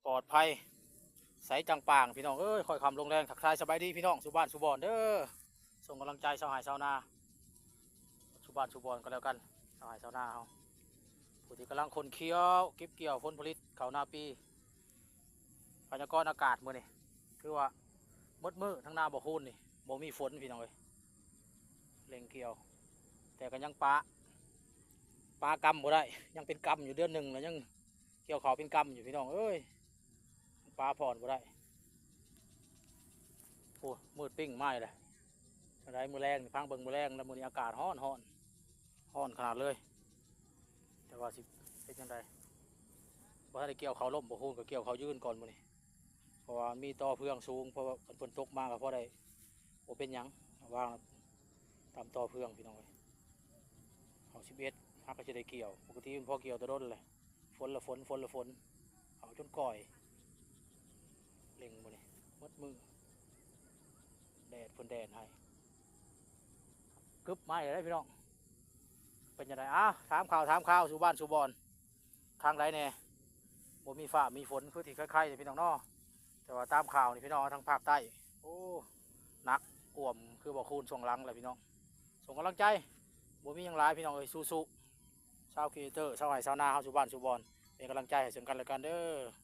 ปลอดภัยใสจังป่างพี่น้องเอ้ยคอยคำลงแรงทักทายสบายดีพี่น้องสุบ้านสุบอนเด้อส่งกำลังใจชาวไร่ชาวนาสุบ้านสุบอนก็แล้วกันชาวไร่ชาวนาเฮาผู้ที่กำลังคนเคี้ยวเก็บเกี่ยวผลผลิตข้าวนาปีพยากรณ์อากาศมื้อนี้คือว่ามืดมืดทั้งนาบ่คูนนี่บ่มีฝนพี่น้องเอ้ยเล็งเกี่ยวแต่ก็ยังปลากำบ่ได้ยังเป็นกำอยู่เดือนหนึ่งแล้วยังเกี่ยวข้าวเป็นกำอยู่พี่น้องเอ้ยปลาผ่อนบ่ได้โอ้มืดปิ้งไหม้เลยอะไรมือแรงนี่พังเบิ่งมือแรงแล้วมือนี้อากาศร้อนขนาดเลยแต่ว่าสิเป็นยังไงว่าถ้าได้เกี่ยวเขาล่มบ่ฮู้ก็เกี่ยวเขายืนก่อนมื้อนี้เพราะว่ามีต่อเพื่องสูงเพราะว่าฝนตกมาก็พอได้บ่เป็นหยังวางตามต่อเพื่องพี่น้องเอ้ยเอา11ฮักก็จะได้เกี่ยวปกติมันพอเกี่ยวแตะดนเลยฝนเอาจนก่อยเล็งมื้อนี้มัดมือแดดฝนแดดให้กึบไม้เลยพี่น้องเป็นยังไงถามข่าวสู่บ้านสู่บอนทางใดแน่บ่มีฟ้ามีฝนคือที่คล้ายๆพี่น้องเนาะแต่ว่าตามข่าวนี่พี่น้องทางภาคใต้โอ้หนักอ่วมคือบ่คูณส่งหลังเลยพี่น้องส่งกำลังใจบ่มีหยังหลายพี่น้องเอ้ยสู้ๆชาวครีเอเตอร์ชาวไร่ชาวนาเฮาสู่บ้านสู่บอนเป็นกำลังใจให้ซึ่งกันและกันเด้อ